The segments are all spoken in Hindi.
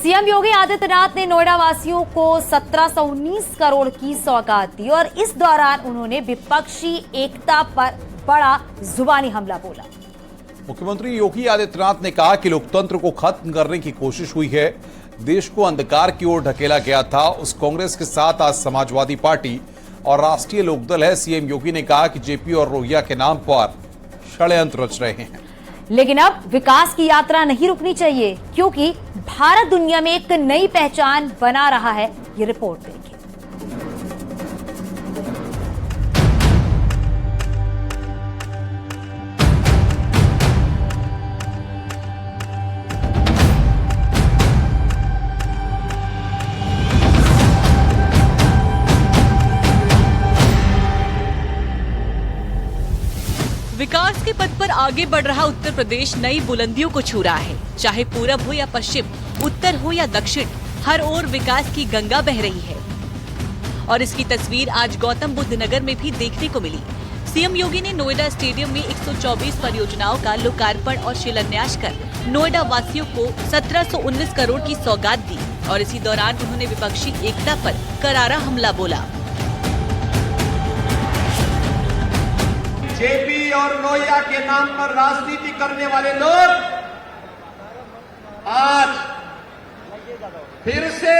सीएम योगी आदित्यनाथ ने नोएडा वासियों को 1719 करोड़ की सौगात दी और इस दौरान उन्होंने विपक्षी एकता पर बड़ा जुबानी हमला बोला। मुख्यमंत्री योगी आदित्यनाथ ने कहा कि लोकतंत्र को खत्म करने की कोशिश हुई है, देश को अंधकार की ओर ढकेला गया था। उस कांग्रेस के साथ आज समाजवादी पार्टी और राष्ट्रीय लोकदल है। सीएम योगी ने कहा कि जेपी और रोहिया के नाम पर षड्यंत्र रच रहे हैं, लेकिन अब विकास की यात्रा नहीं रुकनी चाहिए, क्योंकि भारत दुनिया में एक नई पहचान बना रहा है। ये रिपोर्ट देखिए। विकास के पथ पर आगे बढ़ रहा उत्तर प्रदेश नई बुलंदियों को छू रहा है। चाहे पूरब हो या पश्चिम, उत्तर हो या दक्षिण, हर ओर विकास की गंगा बह रही है और इसकी तस्वीर आज गौतम बुद्ध नगर में भी देखने को मिली। सीएम योगी ने नोएडा स्टेडियम में 124 परियोजनाओं का लोकार्पण और शिलान्यास कर नोएडा वासियों को 1719 करोड़ की सौगात दी और इसी दौरान उन्होंने विपक्षी एकता पर करारा हमला बोला। जेपी और लोहिया के नाम पर राजनीति करने वाले लोग आज फिर से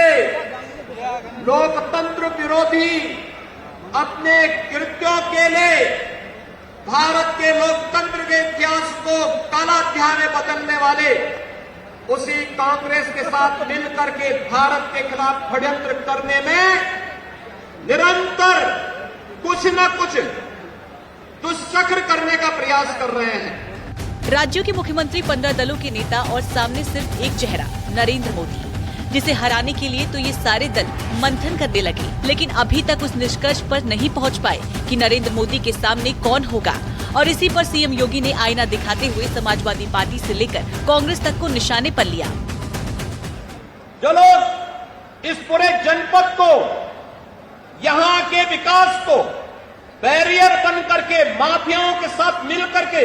लोकतंत्र विरोधी अपने कृत्यों के लिए भारत के लोकतंत्र के इतिहास को काला अध्याय में बदलने वाले उसी कांग्रेस के साथ मिलकर के भारत के खिलाफ षड्यंत्र करने में निरंतर कुछ न कुछ दुष्चक्र करने का प्रयास कर रहे हैं। राज्यों के मुख्यमंत्री 15 दलों के नेता और सामने सिर्फ एक चेहरा नरेंद्र मोदी, जिसे हराने के लिए तो ये सारे दल मंथन करने लगे, लेकिन अभी तक उस निष्कर्ष पर नहीं पहुंच पाए कि नरेंद्र मोदी के सामने कौन होगा। और इसी पर सीएम योगी ने आईना दिखाते हुए समाजवादी पार्टी से लेकर कांग्रेस तक को निशाने पर लिया। जो लोग इस पूरे जनपद को, यहाँ के विकास को बैरियर बन करके माफियाओं के साथ मिल करके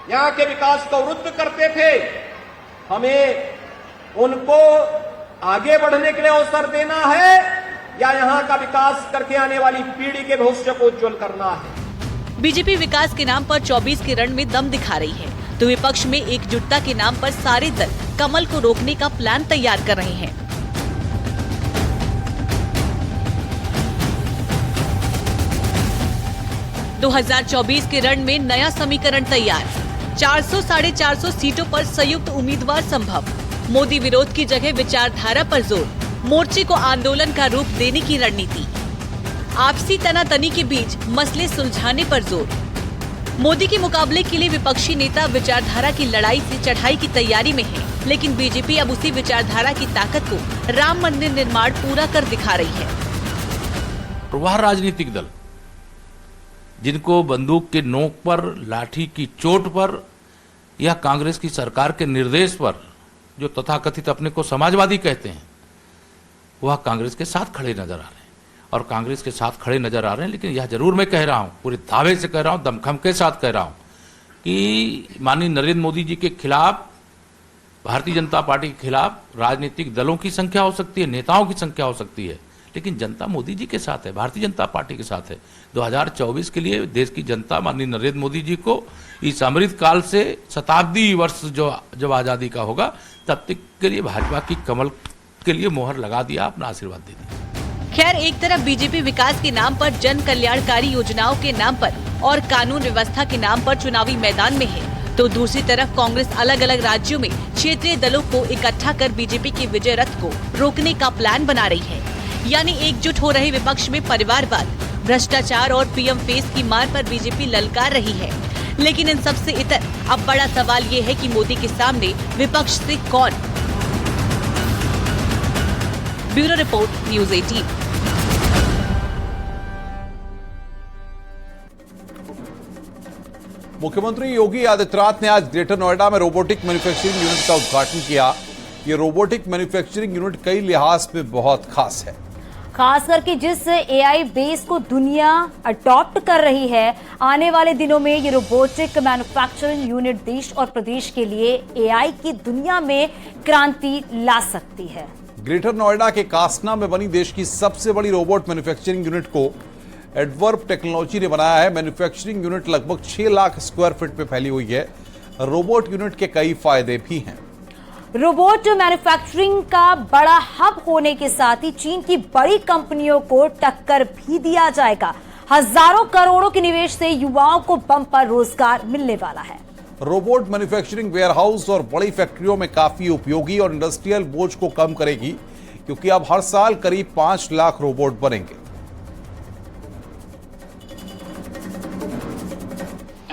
यहाँ के विकास को रुद्ध करते थे, हमें उनको आगे बढ़ने के लिए अवसर देना है या यहाँ का विकास करके आने वाली पीढ़ी के भविष्य को उज्जवल करना है। बीजेपी विकास के नाम पर 24 के रण में दम दिखा रही है, तो विपक्ष में एकजुटता के नाम पर सारे दल कमल को रोकने का प्लान तैयार कर रहे हैं। दो 2024 के रण में नया समीकरण तैयार, 400-450 सीटों पर संयुक्त उम्मीदवार संभव, मोदी विरोध की जगह विचारधारा पर जोर, मोर्चे को आंदोलन का रूप देने की रणनीति, आपसी तनातनी के बीच मसले सुलझाने पर जोर। मोदी के मुकाबले के लिए विपक्षी नेता विचारधारा की लड़ाई से चढ़ाई की तैयारी में है, लेकिन बीजेपी अब उसी विचारधारा की ताकत को राम मंदिर निर्माण पूरा कर दिखा रही है। वह राजनीतिक दल जिनको बंदूक के नोक पर, लाठी की चोट पर या कांग्रेस की सरकार के निर्देश पर, जो तथाकथित अपने को समाजवादी कहते हैं, वह कांग्रेस के साथ खड़े नजर आ रहे हैं और कांग्रेस के साथ खड़े नजर आ रहे हैं। लेकिन यह जरूर मैं कह रहा हूं, पूरे दावे से कह रहा हूं, दमखम के साथ कह रहा हूं कि माननीय नरेंद्र मोदी जी के खिलाफ, भारतीय जनता पार्टी के खिलाफ राजनीतिक दलों की संख्या हो सकती है, नेताओं की संख्या हो सकती है, लेकिन जनता मोदी जी के साथ है, भारतीय जनता पार्टी के साथ है। 2024 के लिए देश की जनता माननीय नरेंद्र मोदी जी को इस अमृत काल से शताब्दी वर्ष जो जब आजादी का होगा तब तक के लिए भाजपा की कमल के लिए मोहर लगा दिया, अपना आशीर्वाद दे दिया। खैर, एक तरफ बीजेपी विकास के नाम पर, जन कल्याणकारी योजनाओं के नाम पर और कानून व्यवस्था के नाम पर चुनावी मैदान में है, तो दूसरी तरफ कांग्रेस अलग अलग राज्यों में क्षेत्रीय दलों को इकट्ठा कर बीजेपी के विजय रथ को रोकने का प्लान बना रही है। यानी एकजुट हो रहे विपक्ष में परिवारवाद, भ्रष्टाचार और पीएम फेस की मार पर बीजेपी ललकार रही है। लेकिन इन सबसे इतर अब बड़ा सवाल ये है कि मोदी के सामने विपक्ष से कौन। Bureau report, news 18। मुख्यमंत्री योगी आदित्यनाथ ने आज ग्रेटर नोएडा में रोबोटिक मैन्युफैक्चरिंग यूनिट का उद्घाटन किया। ये रोबोटिक मैन्युफैक्चरिंग यूनिट कई लिहाज पे बहुत खास है। खास करके जिस एआई बेस को दुनिया अडॉप्ट कर रही है, आने वाले दिनों में ये रोबोटिक मैन्युफैक्चरिंग यूनिट देश और प्रदेश के लिए एआई की दुनिया में क्रांति ला सकती है। ग्रेटर नोएडा के कासना में बनी देश की सबसे बड़ी रोबोट मैन्युफैक्चरिंग यूनिट को एडवर्ब टेक्नोलॉजी ने बनाया है। मैन्युफैक्चरिंग यूनिट लगभग 6 लाख स्क्वायर फीट पे फैली हुई है। रोबोट यूनिट के कई फायदे भी हैं। रोबोट मैन्युफैक्चरिंग का बड़ा हब होने के साथ ही चीन की बड़ी कंपनियों को टक्कर भी दिया जाएगा। हजारों करोड़ों के निवेश से युवाओं को बम्पर रोजगार मिलने वाला है। रोबोट मैन्युफैक्चरिंग वेयरहाउस और बड़ी फैक्ट्रियों में काफी उपयोगी और इंडस्ट्रियल बोझ को कम करेगी, क्योंकि अब हर साल करीब 5 लाख रोबोट बनेंगे।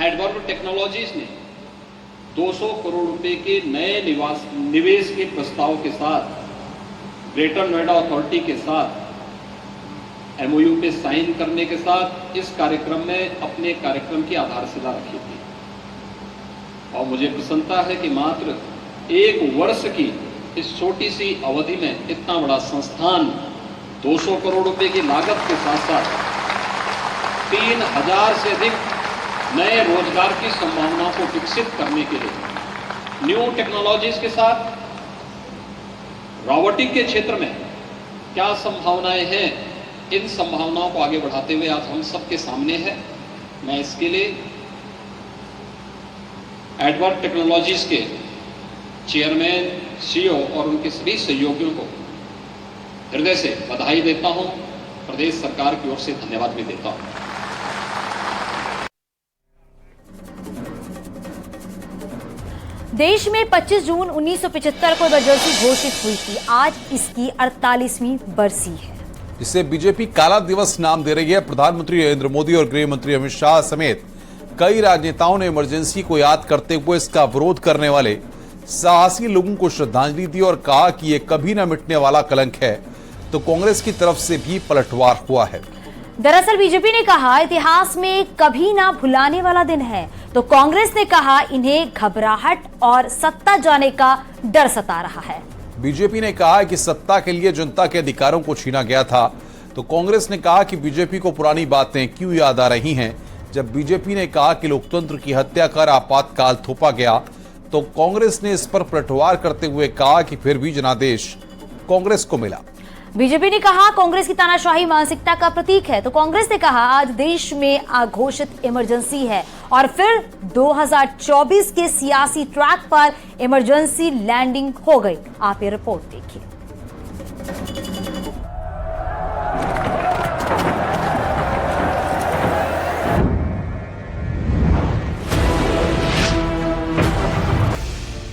एडवर्ब टेक्नोलॉजीज ने 200 करोड़ रुपए के नए निवेश के प्रस्ताव के साथ ग्रेटर नोएडा अथॉरिटी के साथ एमओयू पे साइन करने के साथ इस कार्यक्रम में अपने कार्यक्रम की आधारशिला रखी थी। और मुझे प्रसन्नता है कि मात्र 1 वर्ष की इस छोटी सी अवधि में इतना बड़ा संस्थान 200 करोड़ रुपए की लागत के साथ साथ 3000 से अधिक नए रोजगार की संभावनाओं को विकसित करने के लिए न्यू टेक्नोलॉजीज के साथ रोबोटिक के क्षेत्र में क्या संभावनाएं हैं, इन संभावनाओं को आगे बढ़ाते हुए आज हम सबके सामने है। मैं इसके लिए एडवर्ब टेक्नोलॉजीज के चेयरमैन, सीईओ और उनके सभी सहयोगियों को हृदय से बधाई देता हूं, प्रदेश सरकार की ओर से धन्यवाद भी देता हूं। देश में 25 जून 1975 को इमरजेंसी घोषित हुई थी। आज इसकी 48वीं बरसी है। इसे बीजेपी काला दिवस नाम दे रही है। प्रधानमंत्री नरेंद्र मोदी और गृह मंत्री अमित शाह समेत कई राजनेताओं ने इमरजेंसी को याद करते हुए इसका विरोध करने वाले साहसी लोगों को श्रद्धांजलि दी और कहा कि यह कभी न मिटने वाला कलंक है। तो कांग्रेस की तरफ से भी पलटवार हुआ है। दरअसल बीजेपी ने कहा इतिहास में कभी ना भुलाने वाला दिन है, तो कांग्रेस ने कहा इन्हें घबराहट और सत्ता जाने का डर सता रहा है। बीजेपी ने कहा कि सत्ता के लिए जनता के अधिकारों को छीना गया था, तो कांग्रेस ने कहा कि बीजेपी को पुरानी बातें क्यों याद आ रही हैं। जब बीजेपी ने कहा कि लोकतंत्र की हत्या कर आपातकाल थोपा गया, तो कांग्रेस ने इस पर पलटवार करते हुए कहा कि फिर भी जनादेश कांग्रेस को मिला। बीजेपी ने कहा कांग्रेस की तानाशाही मानसिकता का प्रतीक है, तो कांग्रेस ने कहा आज देश में अघोषित इमरजेंसी है और फिर 2024 के सियासी ट्रैक पर इमरजेंसी लैंडिंग हो गई। आप ये रिपोर्ट देखिए।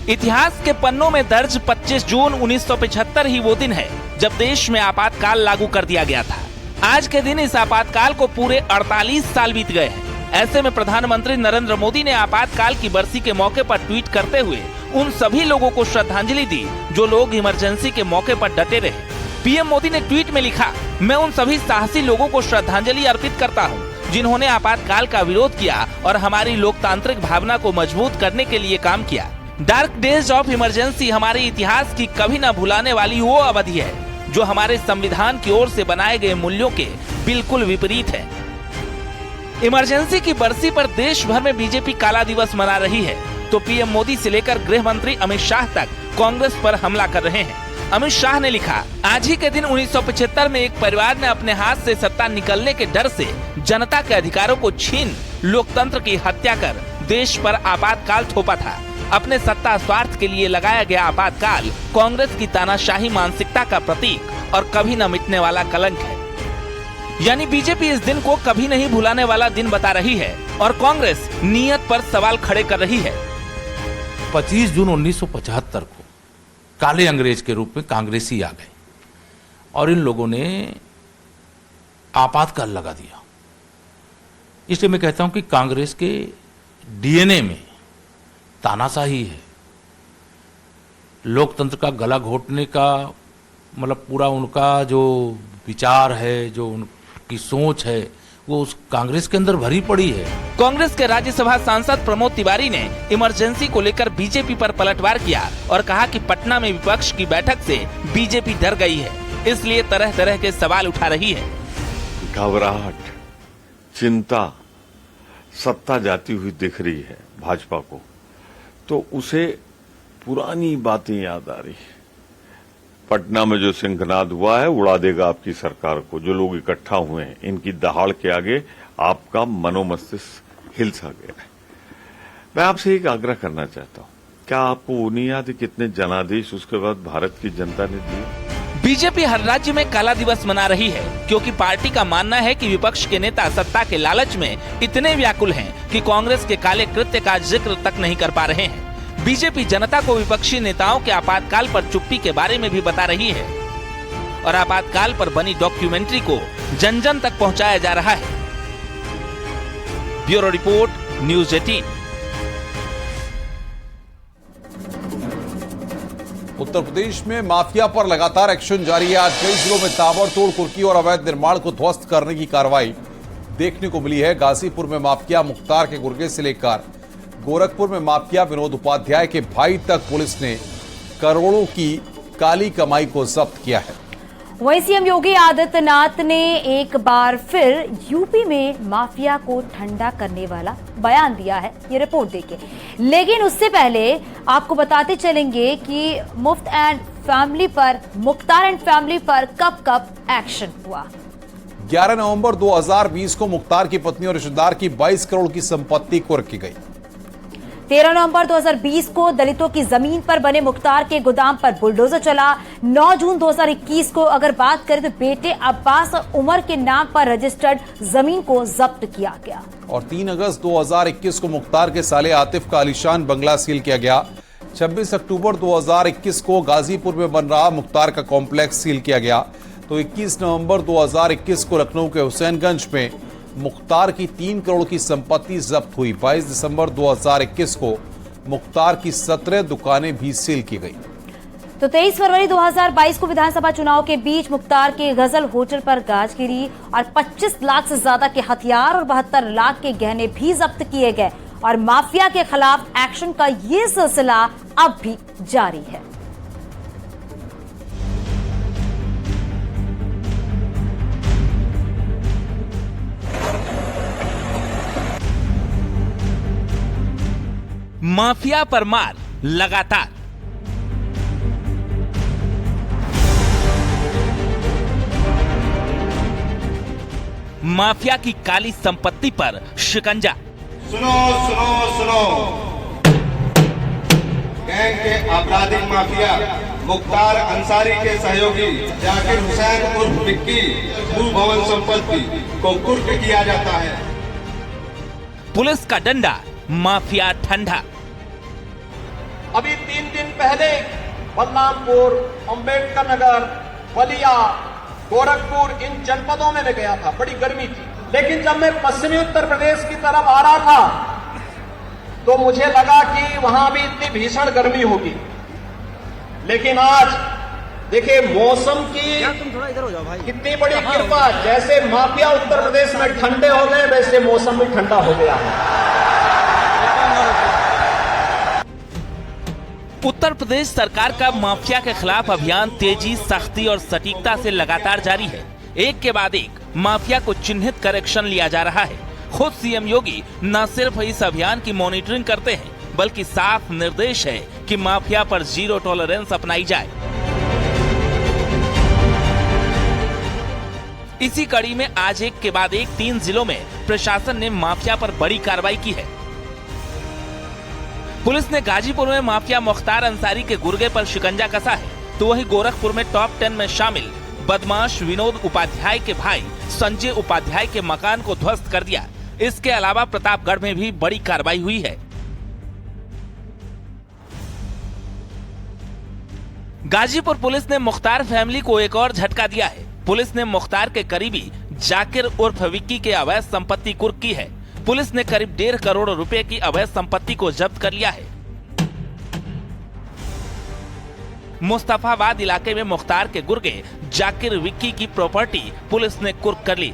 इतिहास के पन्नों में दर्ज 25 जून 1975 ही वो दिन है जब देश में आपातकाल लागू कर दिया गया था। आज के दिन इस आपातकाल को पूरे 48 साल बीत गए हैं। ऐसे में प्रधानमंत्री नरेंद्र मोदी ने आपातकाल की बरसी के मौके पर ट्वीट करते हुए उन सभी लोगों को श्रद्धांजलि दी जो लोग इमरजेंसी के मौके पर डटे रहे। पीएम मोदी ने ट्वीट में लिखा, मैं उन सभी साहसी लोगों को श्रद्धांजलि अर्पित करता हूँ जिन्होंने आपातकाल का विरोध किया और हमारी लोकतांत्रिक भावना को मजबूत करने के लिए काम किया। डार्क डेज ऑफ इमरजेंसी हमारे इतिहास की कभी न भुलाने वाली वो अवधि है जो हमारे संविधान की ओर से बनाए गए मूल्यों के बिल्कुल विपरीत है। इमरजेंसी की बरसी पर देश भर में बीजेपी काला दिवस मना रही है, तो पीएम मोदी से लेकर गृह मंत्री अमित शाह तक कांग्रेस पर हमला कर रहे हैं। अमित शाह ने लिखा, आज ही के दिन 1975 में एक परिवार ने अपने हाथ से सत्ता निकलने के डर से जनता के अधिकारों को छीन लोकतंत्र की हत्या कर देश पर आपातकाल थोपा था। अपने सत्ता स्वार्थ के लिए लगाया गया आपातकाल कांग्रेस की तानाशाही मानसिकता का प्रतीक और कभी न मिटने वाला कलंक है। यानी बीजेपी इस दिन को कभी नहीं भुलाने वाला दिन बता रही है और कांग्रेस नीयत पर सवाल खड़े कर रही है। 25 जून 1975 को काले अंग्रेज के रूप में कांग्रेसी आ गए और इन लोगों ने आपातकाल लगा दिया। इसलिए मैं कहता हूं कि कांग्रेस के डीएनए में तानाशाही है। लोकतंत्र का गला घोटने का मतलब पूरा उनका जो विचार है, जो उनकी सोच है, वो उस कांग्रेस के अंदर भरी पड़ी है। कांग्रेस के राज्यसभा सांसद प्रमोद तिवारी ने इमरजेंसी को लेकर बीजेपी पर पलटवार किया और कहा कि पटना में विपक्ष की बैठक से बीजेपी डर गई है। इसलिए तरह तरह के सवाल उठा रही है। घबराहट, चिंता सत्ता जाती हुई दिख रही है भाजपा को, तो उसे पुरानी बातें याद आ रही है। पटना में जो सिंहनाद हुआ है उड़ा देगा आपकी सरकार को। जो लोग इकट्ठा हुए हैं, इनकी दहाड़ के आगे आपका मनोमस्तिष्क हिल सा गया है। मैं आपसे एक आग्रह करना चाहता हूं, क्या आपको वो नहीं याद कितने जनादेश उसके बाद भारत की जनता ने दिए? बीजेपी हर राज्य में काला दिवस मना रही है, क्योंकि पार्टी का मानना है कि विपक्ष के नेता सत्ता के लालच में इतने व्याकुल हैं कि कांग्रेस के काले कृत्य का जिक्र तक नहीं कर पा रहे हैं। बीजेपी जनता को विपक्षी नेताओं के आपातकाल पर चुप्पी के बारे में भी बता रही है और आपातकाल पर बनी डॉक्यूमेंट्री को जन जन तक पहुंचाया जा रहा है। Bureau report, news 18। Uttar Pradesh में माफिया पर लगातार एक्शन जारी है। आज कई जिलों में ताबड़तोड़ कुर्की और अवैध निर्माण को ध्वस्त करने की कार्रवाई देखने को मिली है। गाजीपुर में माफिया मुख्तार के गुर्गे से लेकर गोरखपुर में माफिया विनोद उपाध्याय के भाई तक पुलिस ने करोड़ों की काली कमाई को जब्त किया है। वहीं सीएम योगी आदित्यनाथ ने एक बार फिर यूपी में माफिया को ठंडा करने वाला बयान दिया है, ये रिपोर्ट देखिए। लेकिन उससे पहले आपको बताते चलेंगे कि मुख्तार एंड फैमिली पर कब कब एक्शन हुआ। 11 नवंबर 2020 को मुख्तार की पत्नी और रिश्तेदार की 22 करोड़ की संपत्ति कुर्क की गई। 13 नवंबर 2020 को दलितों की जमीन पर बने मुख्तार के गोदाम पर बुलडोजर चला। 9 जून 2021 को अगर बात करें तो बेटे अब्बास और उमर के नाम पर रजिस्टर्ड जमीन को जब्त किया गया। और 3 अगस्त 2021 को मुख्तार के साले आतिफ का आलीशान बंगला सील किया गया। 26 अक्टूबर 2021 को गाजीपुर में बन रहा मुख्तार का कॉम्प्लेक्स सील किया गया। तो 21 नवंबर 2021 को लखनऊ के हुसैनगंज में मुख्तार की 3 करोड़ की संपत्ति जब्त हुई। 22 दिसंबर 2021 को मुख्तार की 17 दुकानें भी सील की गई। तो 23 फरवरी 2022 को विधानसभा चुनाव के बीच मुख्तार के गजल होटल पर गाज गिरी और 25 लाख से ज्यादा के हथियार और 72 लाख के गहने भी जब्त किए गए। और माफिया के खिलाफ एक्शन का ये सिलसिला अब भी जारी है। माफिया पर मार लगातार। माफिया की काली संपत्ति पर शिकंजा। सुनो सुनो सुनो, गैंग के आपराधिक माफिया मुख्तार अंसारी के सहयोगी जाकिर हुसैन उर्फ विक्की भवन संपत्ति को कुर्क किया जाता है। पुलिस का डंडा, माफिया ठंडा। अभी 3 दिन पहले बलरामपुर, अंबेडकर नगर, बलिया, गोरखपुर इन जनपदों में मैं गया था। बड़ी गर्मी थी, लेकिन जब मैं पश्चिमी उत्तर प्रदेश की तरफ आ रहा था तो मुझे लगा कि वहां भी इतनी भीषण गर्मी होगी। लेकिन आज देखिए मौसम की कितनी बड़ी कृपा। जैसे माफिया उत्तर प्रदेश में ठंडे हो गए, वैसे मौसम भी ठंडा हो गया है। उत्तर प्रदेश सरकार का माफिया के खिलाफ अभियान तेजी, सख्ती और सटीकता से लगातार जारी है। एक के बाद एक माफिया को चिन्हित कर एक्शन लिया जा रहा है। खुद सीएम योगी न सिर्फ इस अभियान की मॉनिटरिंग करते हैं, बल्कि साफ निर्देश है कि माफिया पर जीरो टॉलरेंस अपनाई जाए। इसी कड़ी में आज एक के बाद एक 3 जिलों में प्रशासन ने माफिया पर बड़ी कार्रवाई की है। पुलिस ने गाजीपुर में माफिया मुख्तार अंसारी के गुर्गे पर शिकंजा कसा है, तो वहीं गोरखपुर में टॉप 10 में शामिल बदमाश विनोद उपाध्याय के भाई संजय उपाध्याय के मकान को ध्वस्त कर दिया। इसके अलावा प्रतापगढ़ में भी बड़ी कार्रवाई हुई है। गाजीपुर पुलिस ने मुख्तार फैमिली को एक और झटका दिया है। पुलिस ने मुख्तार के करीबी जाकिर उर्फ विक्की के अवैध संपत्ति कुर्क की है। पुलिस ने करीब 1.5 करोड़ रुपए की अवैध संपत्ति को जब्त कर लिया है। मुस्तफाबाद इलाके में मुख्तार के गुर्गे जाकिर विक्की की प्रॉपर्टी पुलिस ने कुर्क कर ली।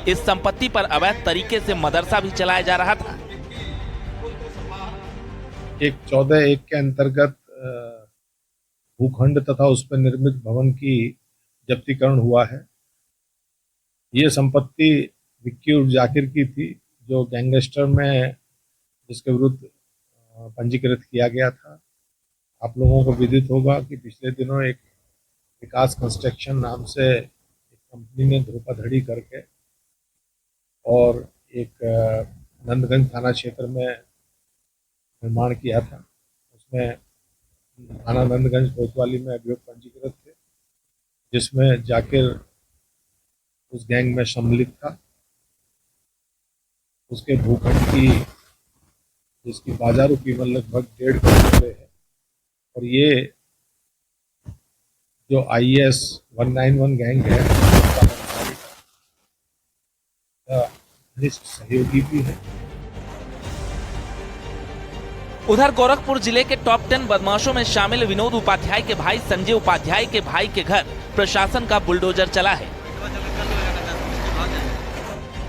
इस संपत्ति पर अवैध तरीके से मदरसा भी चलाया जा रहा था। एक 14(1) के अंतर्गत भूखंड तथा उस पर निर्मित भवन की जब्तीकरण हुआ है। ये संपत्ति विक्की उर्फ जाकिर की थी, जो गैंगस्टर में जिसके विरुद्ध पंजीकृत किया गया था। आप लोगों को विदित होगा कि पिछले दिनों एक विकास कंस्ट्रक्शन नाम से एक कंपनी ने धोखाधड़ी करके और एक नंदगंज थाना क्षेत्र में निर्माण किया था। उसमें थाना नंदगंज कोतवाली में अभियोग पंजीकृत थे, जिसमें जाकिर उस गैंग में सम्मिलित था। उसके भूखंड की जिसकी बाजारू कीमत लगभग 1.5 करोड़ रुपए है, और ये जो IS 191 गैंग है घनिष्ठ सहयोगी भी है। उधर गोरखपुर जिले के टॉप 10 बदमाशों में शामिल विनोद उपाध्याय के भाई संजय उपाध्याय के भाई के घर प्रशासन का बुलडोजर चला है।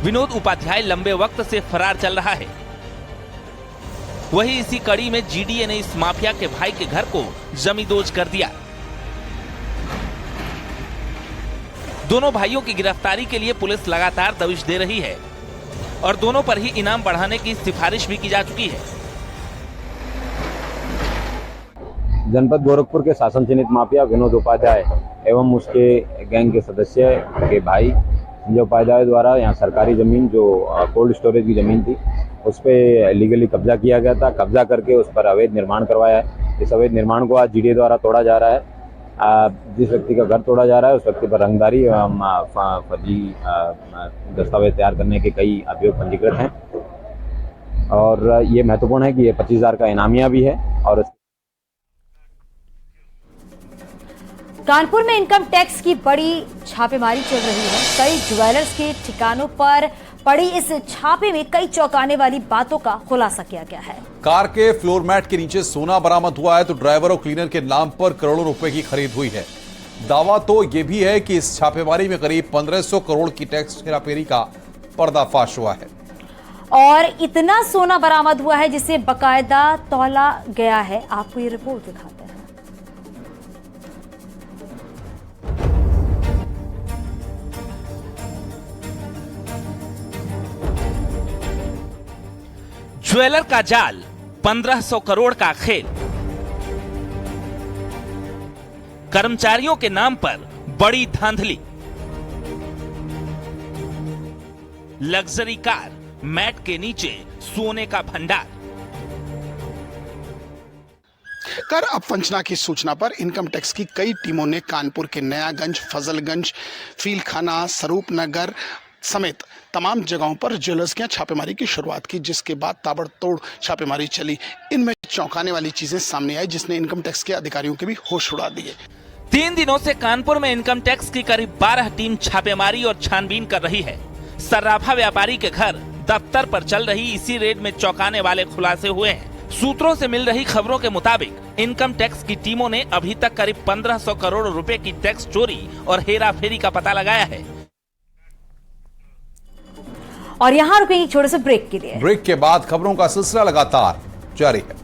विनोद उपाध्याय लंबे वक्त से फरार चल रहा है। वहीं इसी कड़ी में GDA ने इस माफिया के भाई के घर को जमींदोज कर दिया। दोनों भाइयों की गिरफ्तारी के लिए पुलिस लगातार दबिश दे रही है और दोनों पर ही इनाम बढ़ाने की सिफारिश भी की जा चुकी है। जनपद गोरखपुर के शासन चिन्हित माफिया विनोद उपाध्याय एवं उसके गैंग के सदस्य के भाई संजय उपाध्याय द्वारा यहाँ सरकारी जमीन जो कोल्ड स्टोरेज की जमीन थी उस पर लीगली कब्जा किया गया था। कब्जा करके उस पर अवैध निर्माण करवाया है। इस अवैध निर्माण को आज GDA द्वारा तोड़ा जा रहा है। जिस व्यक्ति का घर तोड़ा जा रहा है उस व्यक्ति पर रंगदारी फर्जी दस्तावेज तैयार करने के कई अभियोग पंजीकृत हैं और ये महत्वपूर्ण है कि ये 25,000 का इनामिया भी है। और कानपुर में इनकम टैक्स की बड़ी छापेमारी चल रही है। कई ज्वेलर्स के ठिकानों पर पड़ी इस छापे में कई चौंकाने वाली बातों का खुलासा किया गया है। कार के फ्लोर मैट के नीचे सोना बरामद हुआ है तो ड्राइवर और क्लीनर के नाम पर करोड़ों रुपए की खरीद हुई है। दावा तो यह भी है कि इस छापेमारी में करीब 1500 करोड़ की टैक्स हेराफेरी का पर्दाफाश हुआ है और इतना सोना बरामद हुआ है जिसे बकायदा तौला गया है। आपको ये रिपोर्ट दिखाते हैं। ज्वेलर का जाल, 1500 करोड़ का खेल। कर्मचारियों के नाम पर बड़ी धांधली। लग्जरी कार, मैट के नीचे सोने का भंडार। कर अपवंचना की सूचना पर इनकम टैक्स की कई टीमों ने कानपुर के नयागंज, फजलगंज, फीलखाना, स्वरूप नगर समेत तमाम जगहों पर ज्वेलर्स के छापेमारी की शुरुआत की, जिसके बाद ताबड़तोड़ छापेमारी चली। इनमें चौंकाने वाली चीजें सामने आई जिसने इनकम टैक्स के अधिकारियों के भी होश उड़ा दिए। 3 दिनों से कानपुर में इनकम टैक्स की करीब 12 टीम छापेमारी और छानबीन कर रही है। सर्राफा व्यापारी के घर, दफ्तर पर चल रही इसी रेड में चौंकाने वाले खुलासे हुए हैं। सूत्रों से मिल रही खबरों के मुताबिक इनकम टैक्स की टीमों ने अभी तक करीब 1500 करोड़ रुपए की टैक्स चोरी और हेराफेरी का पता लगाया है। और यहां रुकेंगे छोटे से ब्रेक के लिए। ब्रेक के बाद खबरों का सिलसिला लगातार जारी है।